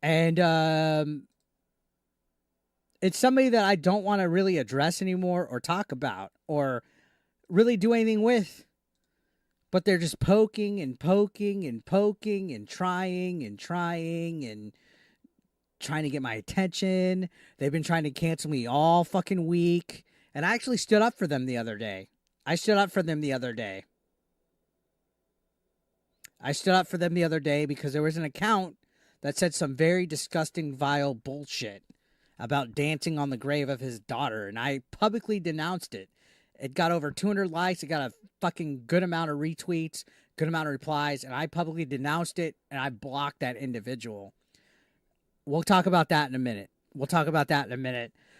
And it's somebody that I don't want to really address anymore or talk about or really do anything with. But they're just poking and poking and poking and trying and trying to get my attention. They've been trying to cancel me all fucking week. And I actually stood up for them the other day. I stood up for them the other day because there was an account that said some very disgusting, vile bullshit about dancing on the grave of his daughter. And I publicly denounced it. It got over 200 likes. It got a fucking good amount of retweets, good amount of replies. And I publicly denounced it and I blocked that individual. We'll talk about that in a minute.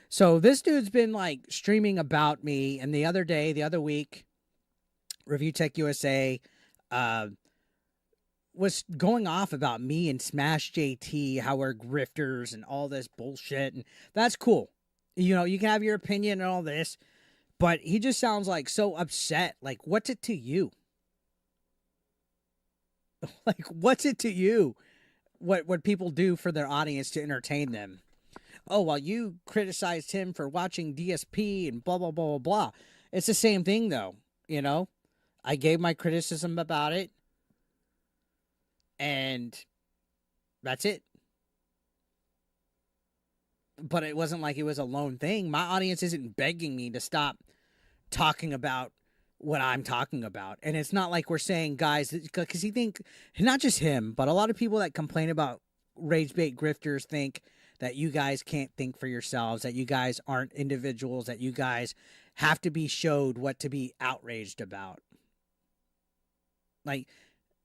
So this dude's been like streaming about me. And the other week, ReviewTechUSA was going off about me and Smash JT, how we're grifters and all this bullshit. And that's cool. You know, you can have your opinion and all this. But he just sounds like so upset. Like, what's it to you? Like, what's it to you? What people do for their audience to entertain them? Oh, well, you criticized him for watching DSP and blah, blah, blah, blah, blah. It's the same thing, though. You know, I gave my criticism about it. And that's it. But it wasn't like it was a lone thing. My audience isn't begging me to stop talking about what I'm talking about. And it's not like we're saying, guys, because you think, not just him, but a lot of people that complain about rage bait grifters think that you guys can't think for yourselves, that you guys aren't individuals, that you guys have to be showed what to be outraged about. Like,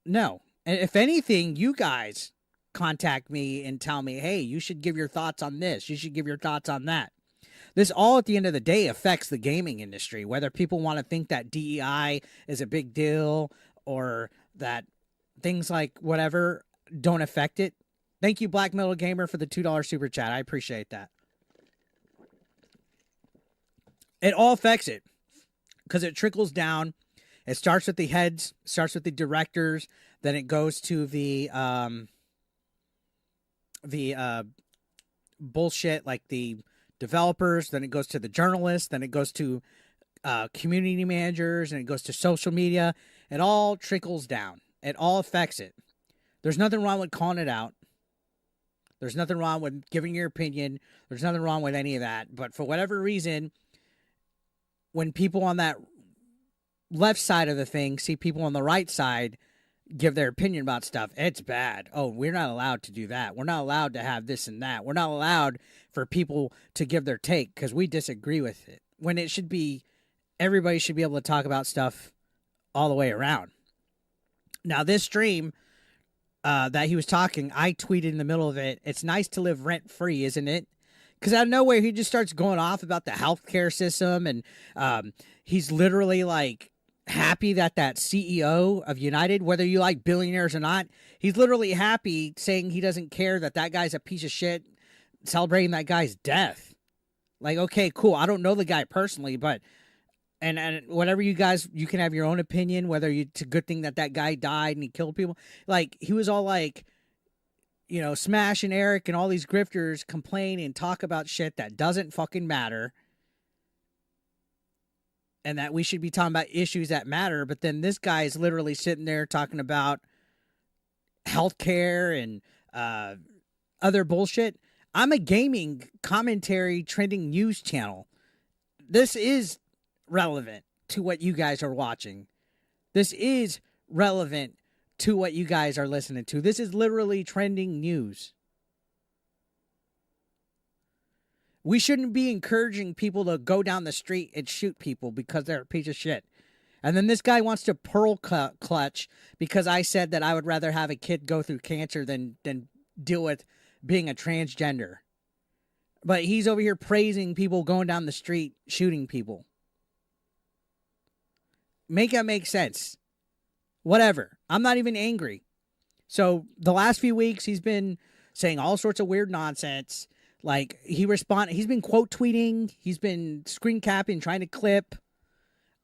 no. And if anything, you guys contact me and tell me, hey, you should give your thoughts on this. You should give your thoughts on that. This all at the end of the day affects the gaming industry, whether people want to think that DEI is a big deal or that things like whatever don't affect it. Thank you, Black Metal Gamer, for the $2 super chat. I appreciate that. It all affects it because it trickles down. It starts with the heads, starts with the directors, then it goes to the bullshit like the developers, then it goes to the journalists, then it goes to community managers, and it goes to social media. It all trickles down. It all affects it. There's nothing wrong with calling it out. There's nothing wrong with giving your opinion. There's nothing wrong with any of that. But for whatever reason, when people on that left side of the thing see people on the right side give their opinion about stuff, it's bad. Oh, we're not allowed to do that. We're not allowed to have this and that. We're not allowed for people to give their take because we disagree with it. When it should be, everybody should be able to talk about stuff all the way around. Now, this stream that he was talking, I tweeted in the middle of it, it's nice to live rent-free, isn't it? Because out of nowhere, he just starts going off about the healthcare system, and he's literally like, happy that CEO of United, whether you like billionaires or not, he's literally happy saying he doesn't care that guy's a piece of shit, celebrating that guy's death. Like, okay, cool. I don't know the guy personally, but and whatever you guys, you can have your own opinion, whether it's a good thing that guy died and he killed people. Like, he was all like, you know, Smash and Eric and all these grifters complain and talk about shit that doesn't fucking matter. And that we should be talking about issues that matter. But then this guy is literally sitting there talking about healthcare and other bullshit. I'm a gaming commentary trending news channel. This is relevant to what you guys are watching. This is relevant to what you guys are listening to. This is literally trending news. We shouldn't be encouraging people to go down the street and shoot people because they're a piece of shit. And then this guy wants to pearl clutch because I said that I would rather have a kid go through cancer than deal with being a transgender. But he's over here praising people going down the street shooting people. Make it make sense. Whatever. I'm not even angry. So the last few weeks he's been saying all sorts of weird nonsense. Like, he's been quote tweeting, he's been screen capping, trying to clip.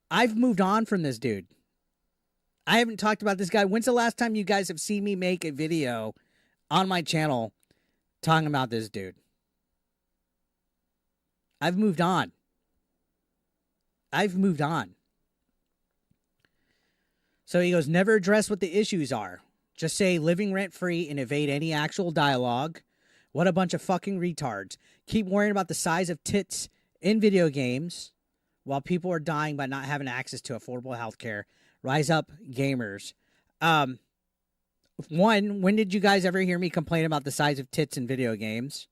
I've moved on from this dude. I haven't talked about this guy. When's the last time you guys have seen me make a video on my channel talking about this dude. I've moved on. So he goes, never address what the issues are. Just say living rent-free and evade any actual dialogue. What a bunch of fucking retards. Keep worrying about the size of tits in video games while people are dying by not having access to affordable health care. Rise up, gamers. One, when did you guys ever hear me complain about the size of tits in video games?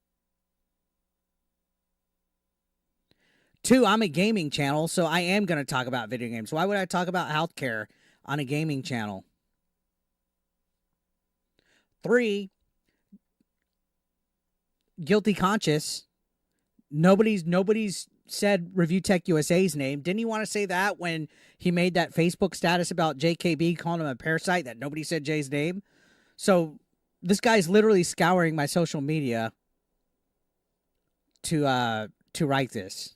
Two, I'm a gaming channel, so I am going to talk about video games. Why would I talk about healthcare on a gaming channel? Three, guilty conscious. Nobody's said ReviewTechUSA's name. Didn't he want to say that when he made that Facebook status about JKB calling him a parasite, that nobody said Jay's name? So this guy's literally scouring my social media to write this.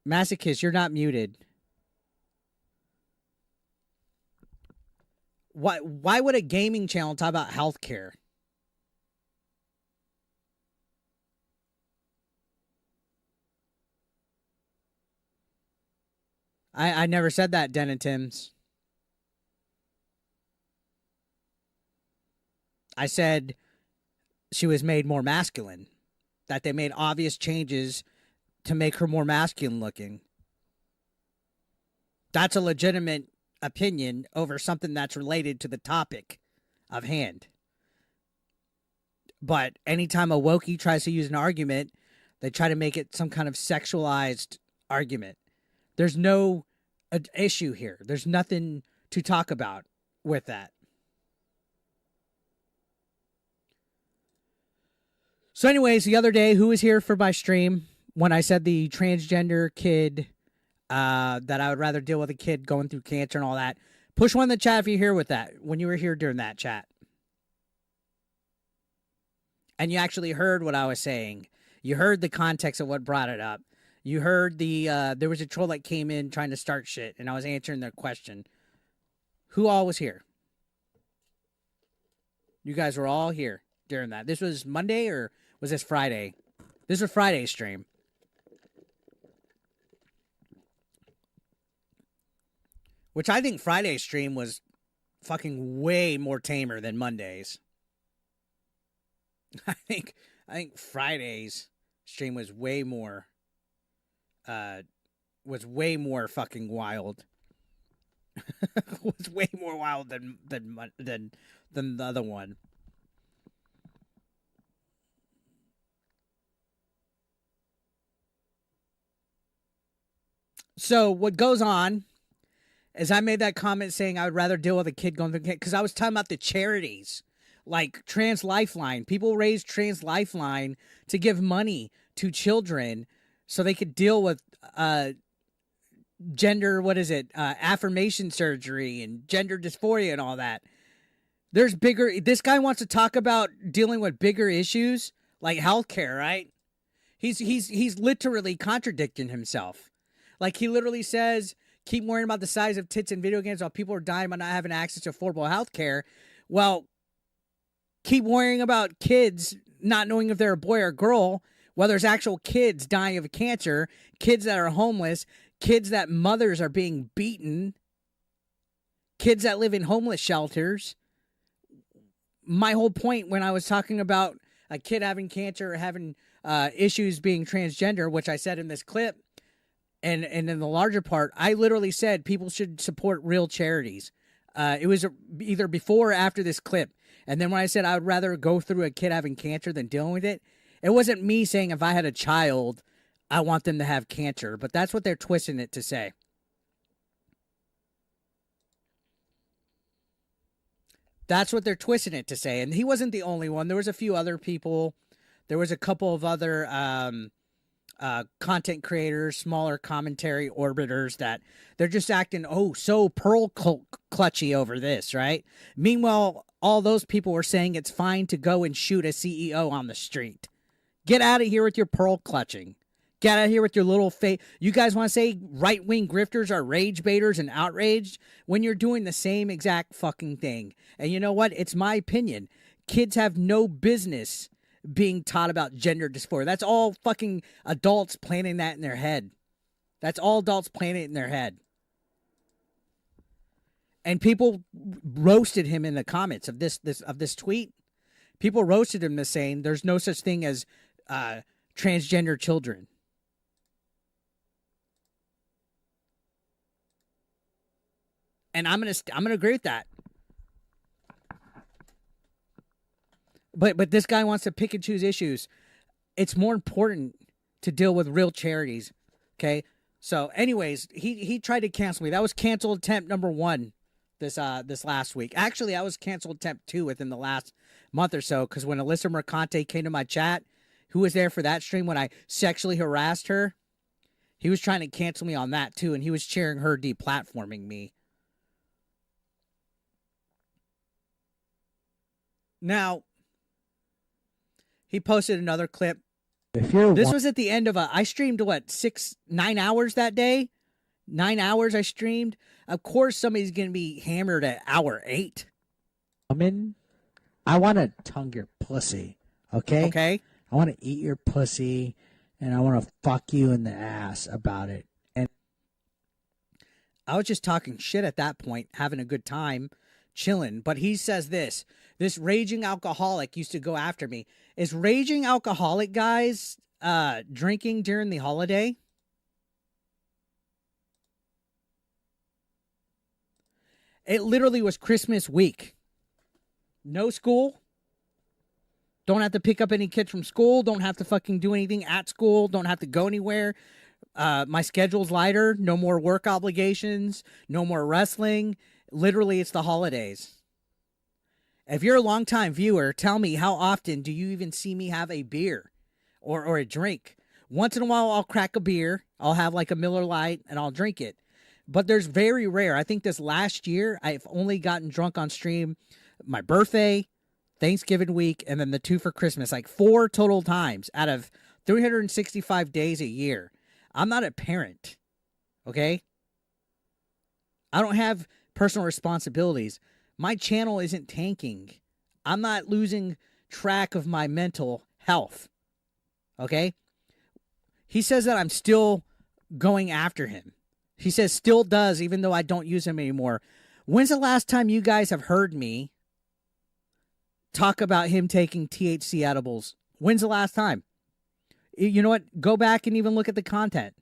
Masochist, you're not muted. Why would a gaming channel talk about healthcare? I never said that, Den and Tim's. I said she was made more masculine. That they made obvious changes to make her more masculine looking. That's a legitimate opinion over something that's related to the topic of hand. But anytime a wokey tries to use an argument, they try to make it some kind of sexualized argument. There's no issue here. There's nothing to talk about with that. So anyways, the other day, who was here for my stream when I said the transgender kid, that I would rather deal with a kid going through cancer and all that? Push one in the chat if you're here with that, when you were here during that chat. And you actually heard what I was saying. You heard the context of what brought it up. You heard there was a troll that came in trying to start shit, and I was answering their question. Who all was here? You guys were all here during that. This was Monday, or was this Friday? This was Friday's stream. Which I think Friday's stream was fucking way more tamer than Monday's. I think Friday's stream was way more fucking wild. Was way more wild than the other one. So what goes on is I made that comment saying I would rather deal with a kid going through, because I was talking about the charities like Trans Lifeline. People raise Trans Lifeline to give money to children so they could deal with gender, affirmation surgery and gender dysphoria and all that. There's bigger. This guy wants to talk about dealing with bigger issues like healthcare, right? He's literally contradicting himself. Like, he literally says, keep worrying about the size of tits in video games while people are dying by not having access to affordable health care. Well, keep worrying about kids not knowing if they're a boy or a girl, while there's actual kids dying of cancer, kids that are homeless, kids that mothers are being beaten, kids that live in homeless shelters. My whole point when I was talking about a kid having cancer or having issues being transgender, which I said in this clip, and in the larger part, I literally said people should support real charities. It was either before or after this clip. And then when I said I would rather go through a kid having cancer than dealing with it, it wasn't me saying if I had a child, I want them to have cancer. But that's what they're twisting it to say. That's what they're twisting it to say. And he wasn't the only one. There was a few other people. There was a couple of other content creators, smaller commentary orbiters that they're just acting, so pearl clutchy over this, right? Meanwhile, all those people were saying it's fine to go and shoot a CEO on the street. Get out of here with your pearl clutching. Get out of here with your little fake. You guys want to say right-wing grifters are rage baiters and outraged when you're doing the same exact fucking thing. And you know what? It's my opinion. Kids have no business being taught about gender dysphoria. That's all fucking adults planting that in their head. That's all adults planting it in their head. And people roasted him in the comments of this tweet. People roasted him as saying there's no such thing as transgender children. And I'm gonna agree with that. But this guy wants to pick and choose issues. It's more important to deal with real charities. Okay. So, anyways, he tried to cancel me. That was cancel attempt number 1 this last week. Actually, I was cancel attempt 2 within the last month or so, because when Alyssa Mercante came to my chat, who was there for that stream when I sexually harassed her, he was trying to cancel me on that too, and he was cheering her deplatforming me. Now, he posted another clip. This was at the end of I streamed, 9 hours that day? 9 hours I streamed. Of course, somebody's going to be hammered at hour 8. I want to tongue your pussy, okay? Okay. I want to eat your pussy, and I want to fuck you in the ass about it. And I was just talking shit at that point, having a good time, chilling. But he says this raging alcoholic used to go after me. Is raging alcoholic, guys, drinking during the holiday? It literally was Christmas week. No school. Don't have to pick up any kids from school. Don't have to fucking do anything at school. Don't have to go anywhere. My schedule's lighter. No more work obligations. No more wrestling. Literally, it's the holidays. If you're a longtime viewer, tell me, how often do you even see me have a beer or a drink? Once in a while, I'll crack a beer. I'll have like a Miller Lite and I'll drink it. But there's very rare. I think this last year, I've only gotten drunk on stream my birthday, Thanksgiving week, and then the 2 for Christmas, like 4 total times out of 365 days a year. I'm not a parent, okay? I don't have personal responsibilities. My channel isn't tanking. I'm not losing track of my mental health, okay? He says that I'm still going after him. He says still does, even though I don't use him anymore. When's the last time you guys have heard me talk about him taking THC edibles? When's the last time? You know what? Go back and even look at the content.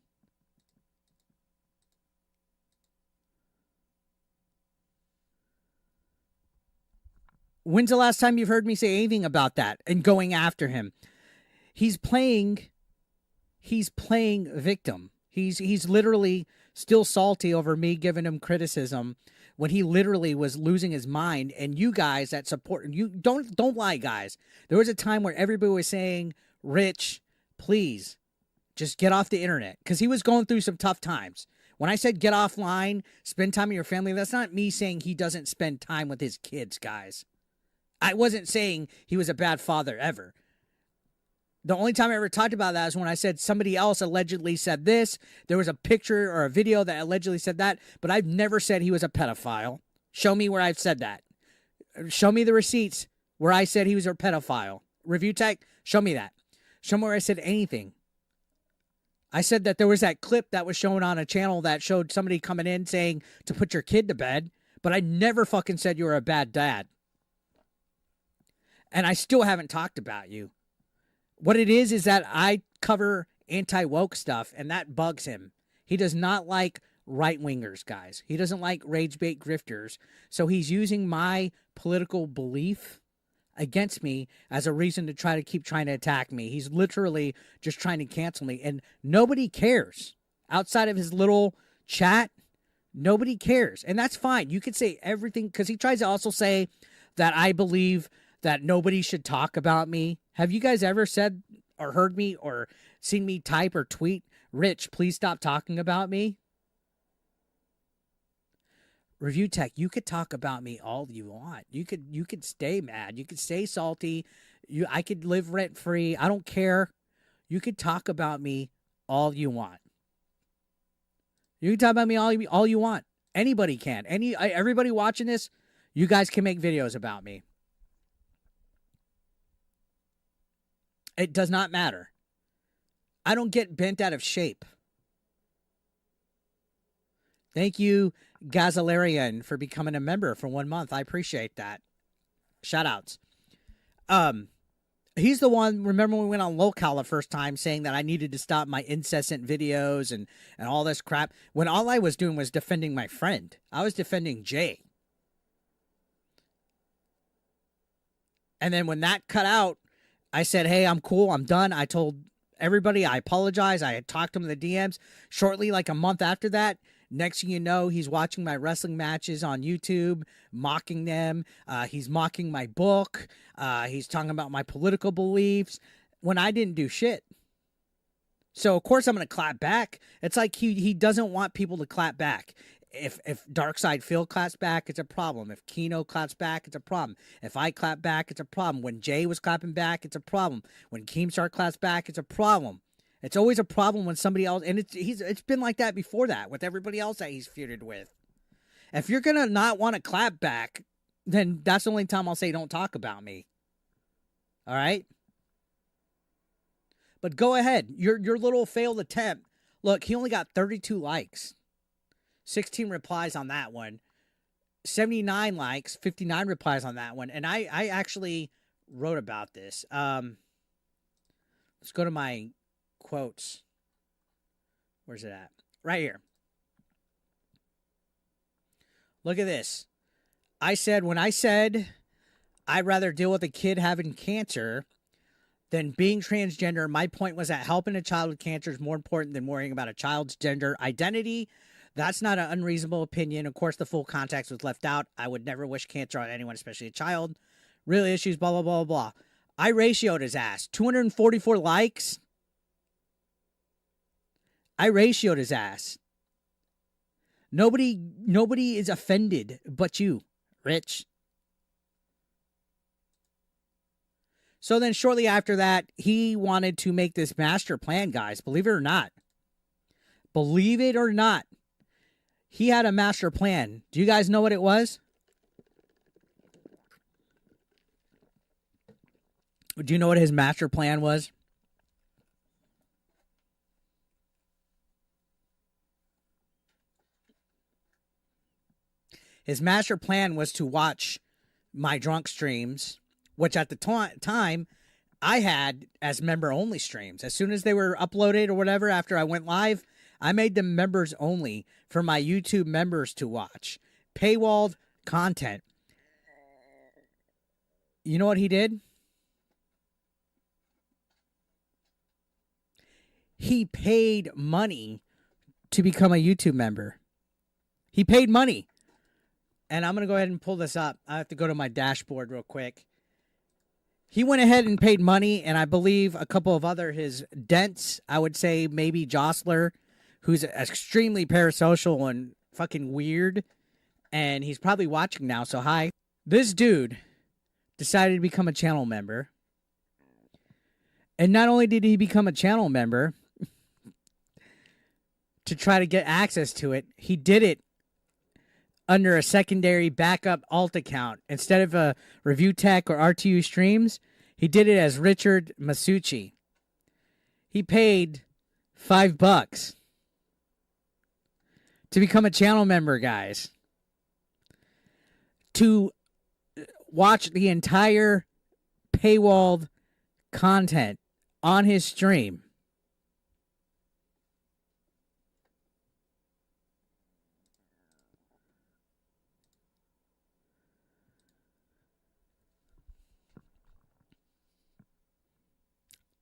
When's the last time you've heard me say anything about that and going after him? He's playing victim. He's literally still salty over me giving him criticism when he literally was losing his mind. And you guys that support you, don't lie, guys. There was a time where everybody was saying, Rich, please just get off the internet, because he was going through some tough times. When I said get offline, spend time with your family, that's not me saying he doesn't spend time with his kids, guys. I wasn't saying he was a bad father ever. The only time I ever talked about that is when I said somebody else allegedly said this. There was a picture or a video that allegedly said that, but I've never said he was a pedophile. Show me where I've said that. Show me the receipts where I said he was a pedophile. Review Tech, show me that. Show me where I said anything. I said that there was that clip that was shown on a channel that showed somebody coming in saying to put your kid to bed, but I never fucking said you were a bad dad. And I still haven't talked about you. What it is that I cover anti-woke stuff, and that bugs him. He does not like right-wingers, guys. He doesn't like rage-bait grifters. So he's using my political belief against me as a reason to try to keep trying to attack me. He's literally just trying to cancel me. And nobody cares. Outside of his little chat, nobody cares. And that's fine. You could say everything, because he tries to also say that I believe that nobody should talk about me. Have you guys ever said or heard me or seen me type or tweet, Rich, please stop talking about me? Review Tech, you could talk about me all you want. You could stay mad. You could stay salty. I could live rent free. I don't care. You could talk about me all you want. You can talk about me all you want. Anybody can. Everybody watching this, you guys can make videos about me. It does not matter. I don't get bent out of shape. Thank you, Gazalarian, for becoming a member for 1 month. I appreciate that. Shout outs. He's the one, remember when we went on Locale the first time saying that I needed to stop my incessant videos and all this crap, when all I was doing was defending my friend. I was defending Jay. And then when that cut out, I said, hey, I'm cool. I'm done. I told everybody I apologize. I had talked to him in the DMs. Shortly, like a month after that, next thing you know, he's watching my wrestling matches on YouTube, mocking them. He's mocking my book. He's talking about my political beliefs when I didn't do shit. So, of course, I'm going to clap back. It's like he doesn't want people to clap back. If Darkside Phil claps back, it's a problem. If Kino claps back, it's a problem. If I clap back, it's a problem. When Jay was clapping back, it's a problem. When Keemstar claps back, it's a problem. It's always a problem when somebody else, and it's been like that before that with everybody else that he's feuded with. If you're gonna not want to clap back, then that's the only time I'll say don't talk about me. All right. But go ahead. Your little failed attempt. Look, he only got 32 likes. 16 replies on that one. 79 likes, 59 replies on that one. And I actually wrote about this. Let's go to my quotes. Where's it at? Right here. Look at this. When I said I'd rather deal with a kid having cancer than being transgender, my point was that helping a child with cancer is more important than worrying about a child's gender identity. That's not an unreasonable opinion. Of course, the full context was left out. I would never wish cancer on anyone, especially a child. Real issues, blah, blah, blah, blah. I ratioed his ass. 244 likes. I ratioed his ass. Nobody is offended but you, Rich. So then shortly after that, he wanted to make this master plan, guys. Believe it or not. Believe it or not. He had a master plan. Do you guys know what it was? Do you know what his master plan was? His master plan was to watch my drunk streams, which at the time I had as member-only streams. As soon as they were uploaded or whatever after I went live, I made them members only for my YouTube members to watch. Paywalled content. You know what he did? He paid money to become a YouTube member. He paid money. And I'm going to go ahead and pull this up. I have to go to my dashboard real quick. He went ahead and paid money, and I believe a couple of other his dents, I would say maybe Jostler, who's extremely parasocial and fucking weird, and he's probably watching now, so hi. This dude decided to become a channel member, and not only did he become a channel member to try to get access to it, he did it under a secondary backup alt account. Instead of a ReviewTech or RTU streams, he did it as Richard Masucci. He paid $5 to become a channel member, guys. To watch the entire paywalled content on his stream.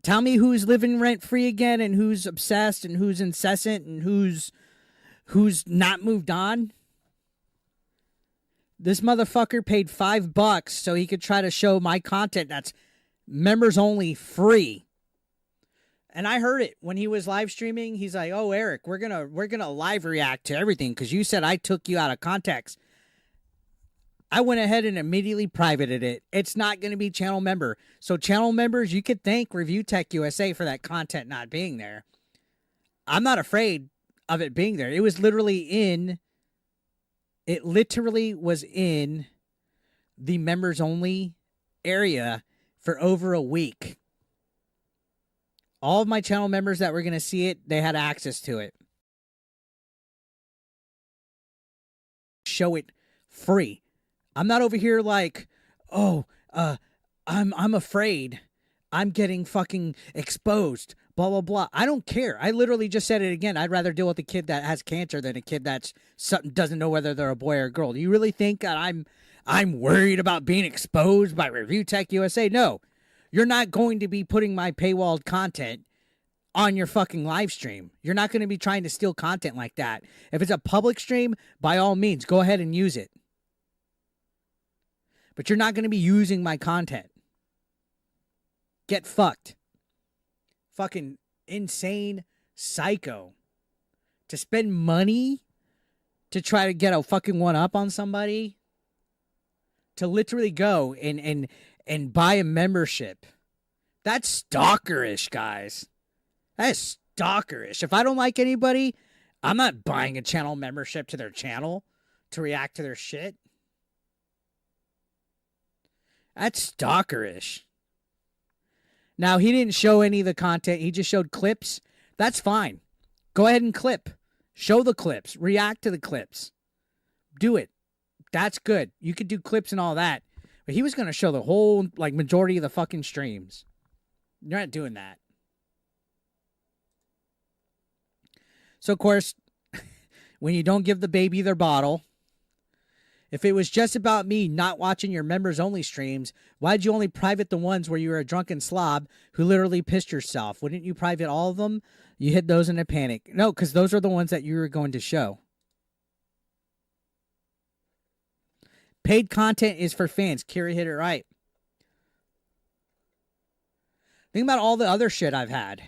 Tell me who's living rent-free again and who's obsessed and who's incessant and who's not moved on. This motherfucker paid $5 so he could try to show my content that's members only free. And I heard it when he was live streaming. He's like, "Oh, Eric, we're gonna live react to everything because you said I took you out of context." I went ahead and immediately privated it. It's not going to be channel member. So channel members, you could thank ReviewTechUSA for that content not being there. I'm not afraid of it being there. It literally was in the members only area for over a week. All of my channel members that were going to see it, they had access to it. Show it free. I'm not over here like, oh, I'm afraid I'm getting fucking exposed, blah, blah, blah. I don't care. I literally just said it again. I'd rather deal with a kid that has cancer than a kid that's doesn't know whether they're a boy or a girl. Do you really think that I'm worried about being exposed by ReviewTechUSA? No. You're not going to be putting my paywalled content on your fucking live stream. You're not going to be trying to steal content like that. If it's a public stream, by all means, go ahead and use it. But you're not going to be using my content. Get fucked. Fucking insane psycho. To spend money to try to get a fucking one up on somebody. To literally go and buy a membership. That's stalkerish, guys. That is stalkerish. If I don't like anybody, I'm not buying a channel membership to their channel to react to their shit. That's stalkerish. Now, he didn't show any of the content. He just showed clips. That's fine. Go ahead and clip. Show the clips. React to the clips. Do it. That's good. You could do clips and all that. But he was going to show the whole, like, majority of the fucking streams. You're not doing that. So, of course, when you don't give the baby their bottle, if it was just about me not watching your members-only streams, why'd you only private the ones where you were a drunken slob who literally pissed yourself? Wouldn't you private all of them? You hid those in a panic. No, because those are the ones that you were going to show. Paid content is for fans. Kira hit it right. Think about all the other shit I've had.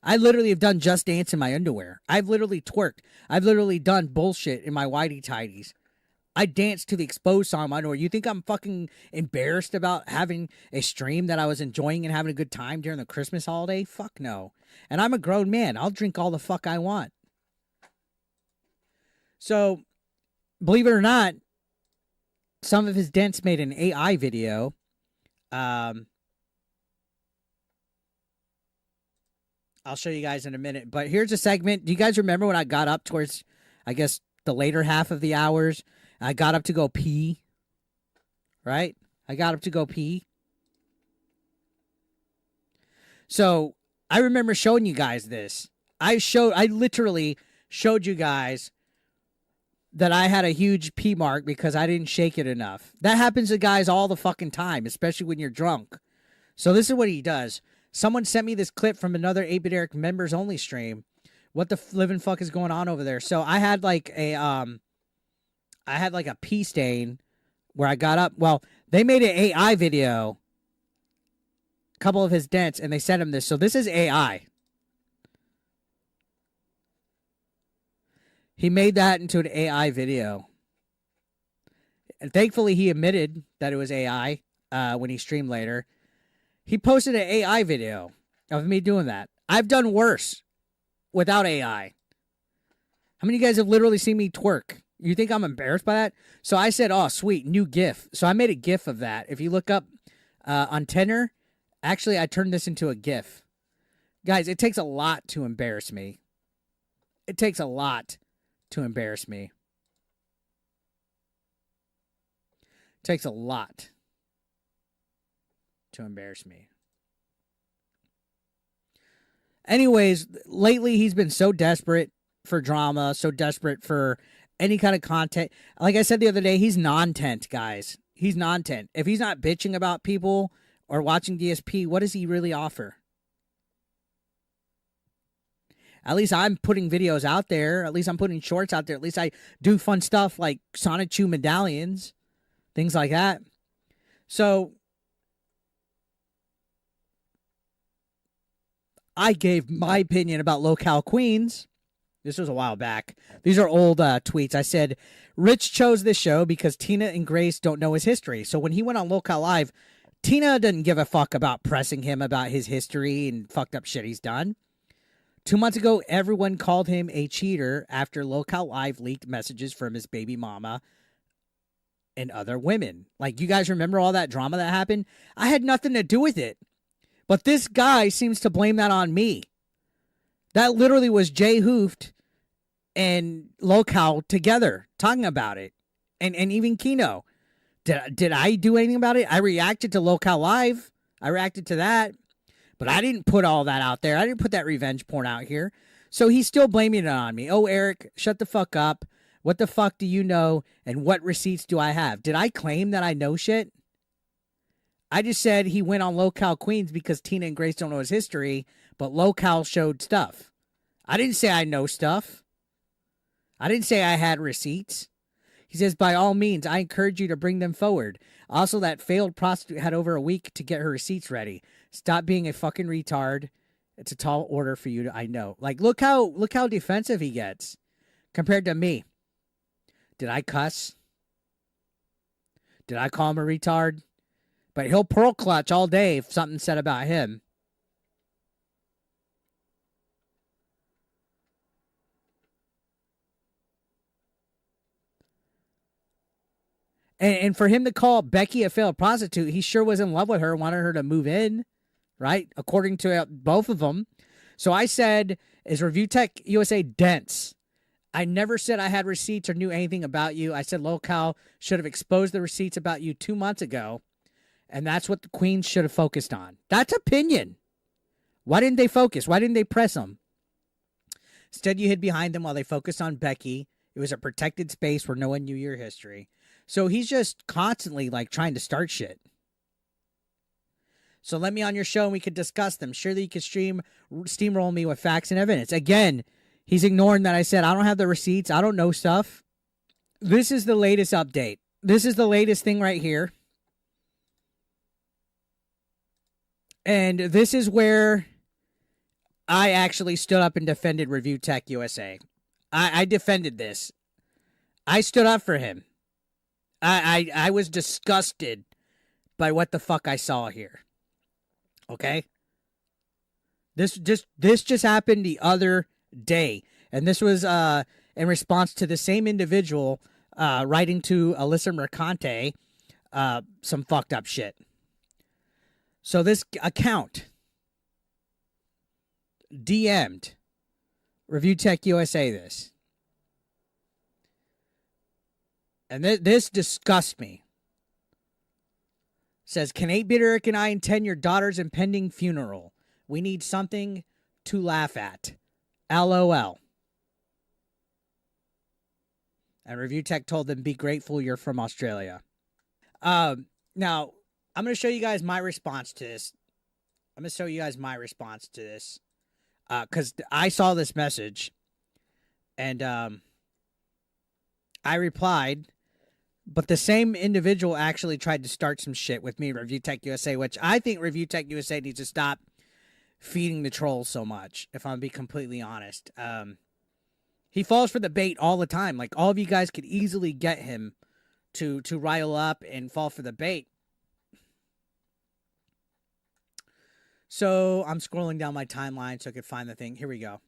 I literally have done Just Dance in my underwear. I've literally twerked. I've literally done bullshit in my whitey-tighties. I danced to the Exposed song in my underwear. You think I'm fucking embarrassed about having a stream that I was enjoying and having a good time during the Christmas holiday? Fuck no. And I'm a grown man. I'll drink all the fuck I want. So, believe it or not, some of his dents made an AI video. I'll show you guys in a minute. But here's a segment. Do you guys remember when I got up towards, I guess, the later half of the hours? I got up to go pee. Right? I got up to go pee. So, I remember showing you guys this. I literally showed you guys that I had a huge pee mark because I didn't shake it enough. That happens to guys all the fucking time, especially when you're drunk. So this is what he does. Someone sent me this clip from another 8-Bit Eric members only stream. What the living fuck is going on over there? So I had like a pee stain where I got up. Well, they made an AI video, a couple of his dents, and they sent him this. So this is AI. He made that into an AI video. And thankfully he admitted that it was AI when he streamed later. He posted an AI video of me doing that. I've done worse without AI. How many of you guys have literally seen me twerk? You think I'm embarrassed by that? So I said, oh, sweet, new GIF. So I made a GIF of that. If you look up on Tenor, actually, I turned this into a GIF. Guys, it takes a lot to embarrass me. It takes a lot to embarrass me. It takes a lot to embarrass me. Anyways, lately he's been so desperate for drama, so desperate for any kind of content. Like I said the other day, he's non-tent, guys. He's non-tent. If he's not bitching about people or watching DSP, what does he really offer? At least I'm putting videos out there. At least I'm putting shorts out there. At least I do fun stuff like Sonic Chew medallions, things like that. So I gave my opinion about Locale Queens. This was a while back. These are old tweets. I said, Rich chose this show because Tina and Grace don't know his history. So when he went on Locale Live, Tina didn't give a fuck about pressing him about his history and fucked up shit he's done. 2 months ago, everyone called him a cheater after Locale Live leaked messages from his baby mama and other women. Like, you guys remember all that drama that happened? I had nothing to do with it. But this guy seems to blame that on me. That literally was Jay Hoofed and Locale together talking about it. And even Kino. Did I do anything about it? I reacted to Locale Live. I reacted to that. But I didn't put all that out there. I didn't put that revenge porn out here. So he's still blaming it on me. Oh, Eric, shut the fuck up. What the fuck do you know? And what receipts do I have? Did I claim that I know shit? I just said he went on Locale Queens because Tina and Grace don't know his history, but Locale showed stuff. I didn't say I know stuff. I didn't say I had receipts. He says, by all means, I encourage you to bring them forward. Also, that failed prostitute had over a week to get her receipts ready. Stop being a fucking retard. It's a tall order for you to, I know. Like, look how defensive he gets compared to me. Did I cuss? Did I call him a retard? But he'll pearl clutch all day if something's said about him. And for him to call Becky a failed prostitute, he sure was in love with her, wanted her to move in, right? According to both of them. So I said, is ReviewTechUSA dense? I never said I had receipts or knew anything about you. I said Locale should have exposed the receipts about you 2 months ago, and that's what the Queens should have focused on. That's opinion. Why didn't they focus? Why didn't they press them? Instead, you hid behind them while they focused on Becky. It was a protected space where no one knew your history. So he's just constantly like trying to start shit. So let me on your show and we could discuss them. Surely you could steamroll me with facts and evidence. Again, he's ignoring that I said I don't have the receipts. I don't know stuff. This is the latest update. This is the latest thing right here. And this is where I actually stood up and defended ReviewTechUSA. I defended this. I stood up for him. I was disgusted by what the fuck I saw here. Okay? This just happened the other day. And this was in response to the same individual writing to Alyssa Mercante some fucked up shit. So this account DM'd ReviewTechUSA this. And this disgusts me. Says, can 8-Bit Eric and I attend your daughter's impending funeral? We need something to laugh at. LOL. And ReviewTech told them, be grateful you're from Australia. Now, I'm going to show you guys my response to this. Because I saw this message. And I replied. But the same individual actually tried to start some shit with me, ReviewTechUSA, which I think ReviewTechUSA needs to stop feeding the trolls so much, if I'm going to be completely honest. He falls for the bait all the time. Like, all of you guys could easily get him to rile up and fall for the bait. So I'm scrolling down my timeline so I could find the thing. Here we go.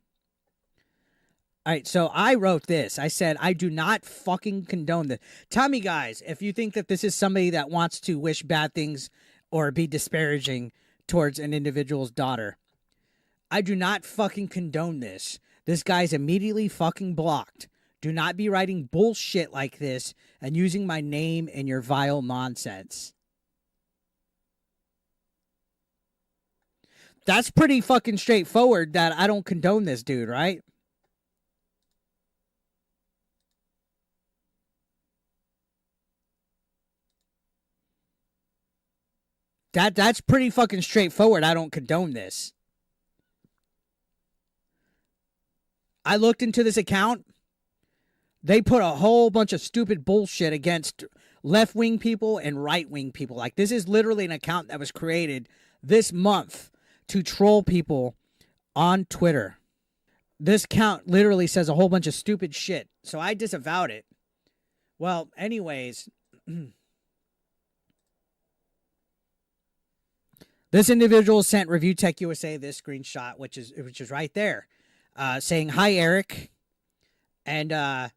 All right, so I wrote this. I said, I do not fucking condone this. Tell me, guys, if you think that this is somebody that wants to wish bad things or be disparaging towards an individual's daughter. I do not fucking condone this. This guy's immediately fucking blocked. Do not be writing bullshit like this and using my name in your vile nonsense. That's pretty fucking straightforward that I don't condone this dude, right? That's pretty fucking straightforward. I don't condone this. I looked into this account. They put a whole bunch of stupid bullshit against left-wing people and right-wing people. Like, this is literally an account that was created this month to troll people on Twitter. This account literally says a whole bunch of stupid shit. So I disavowed it. Well, anyways... This individual sent ReviewTechUSA this screenshot, which is right there. saying, "Hi, Eric." And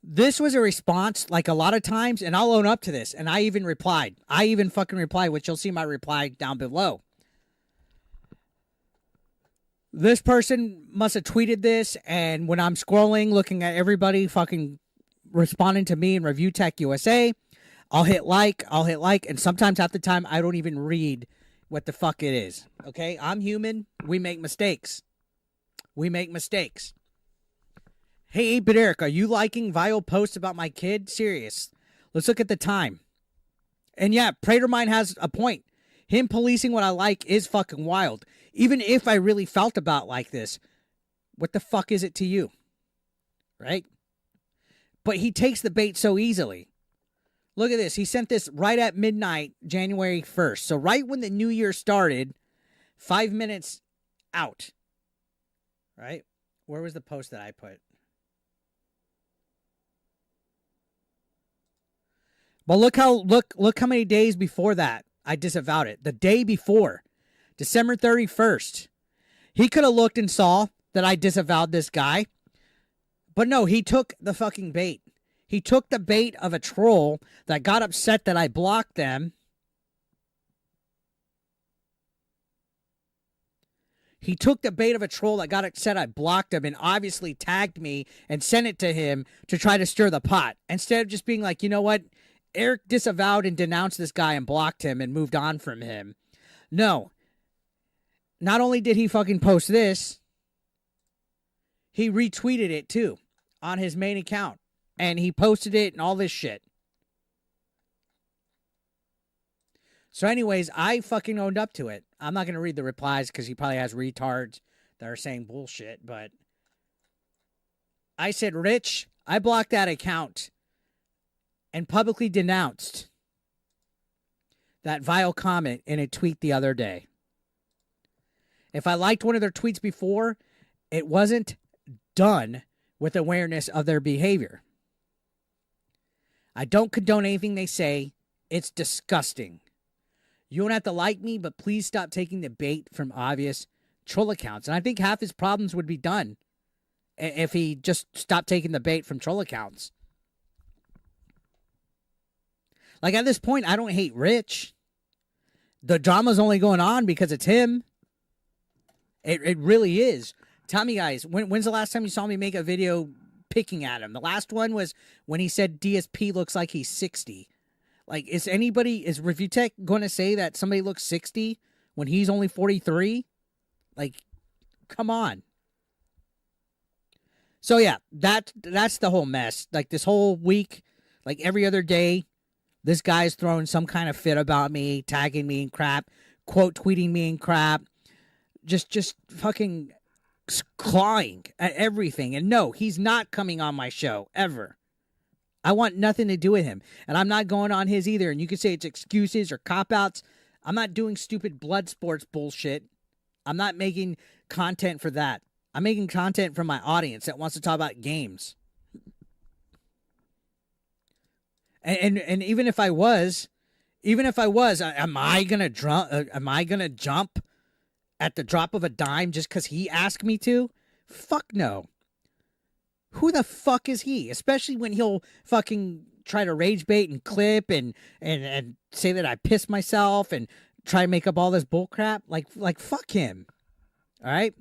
this was a response, like a lot of times, and I'll own up to this. And I even replied. I even fucking replied, which you'll see my reply down below. This person must have tweeted this, and when I'm scrolling, looking at everybody fucking responding to me in ReviewTechUSA, I'll hit like, and sometimes half the time I don't even read what the fuck it is. Okay? I'm human. We make mistakes. Hey, 8-Bit Eric, are you liking vile posts about my kid? Serious. Let's look at the time. And yeah, Pratermine has a point. Him policing what I like is fucking wild. Even if I really felt about like this, what the fuck is it to you? Right? But he takes the bait so easily. Look at this. He sent this right at midnight, January 1st. So right when the new year started, 5 minutes out. Right? Where was the post that I put? Well, look how many days before that I disavowed it. The day before, December 31st. He could have looked and saw that I disavowed this guy. But no, he took the fucking bait. He took the bait of a troll that got upset that I blocked them. He took the bait of a troll that got upset I blocked him and obviously tagged me and sent it to him to try to stir the pot. Instead of just being like, you know what? Eric disavowed and denounced this guy and blocked him and moved on from him. No. Not only did he fucking post this, he retweeted it too on his main account. And he posted it and all this shit. So anyways, I fucking owned up to it. I'm not going to read the replies because he probably has retards that are saying bullshit. But I said, Rich, I blocked that account and publicly denounced that vile comment in a tweet the other day. If I liked one of their tweets before, it wasn't done with awareness of their behavior. I don't condone anything they say. It's disgusting. You don't have to like me, but please stop taking the bait from obvious troll accounts. And I think half his problems would be done if he just stopped taking the bait from troll accounts. Like, at this point, I don't hate Rich. The drama's only going on because it's him. It really is. Tell me, guys, when's the last time you saw me make a video picking at him? The last one was when he said DSP looks like he's 60. Like, is ReviewTech going to say that somebody looks 60 when he's only 43? Like, come on. So, yeah, that's the whole mess. Like, this whole week, like every other day, this guy's throwing some kind of fit about me, tagging me in crap, quote tweeting me in crap, just fucking clawing at everything. And no, he's not coming on my show, ever. I want nothing to do with him. And I'm not going on his either. And you can say it's excuses or cop-outs. I'm not doing stupid blood sports bullshit. I'm not making content for that. I'm making content for my audience that wants to talk about games. And even if I was, am I gonna jump at the drop of a dime just because he asked me to? Fuck no. Who the fuck is he? Especially when he'll fucking try to rage bait and clip and say that I pissed myself and try to make up all this bull crap. Like fuck him. All right?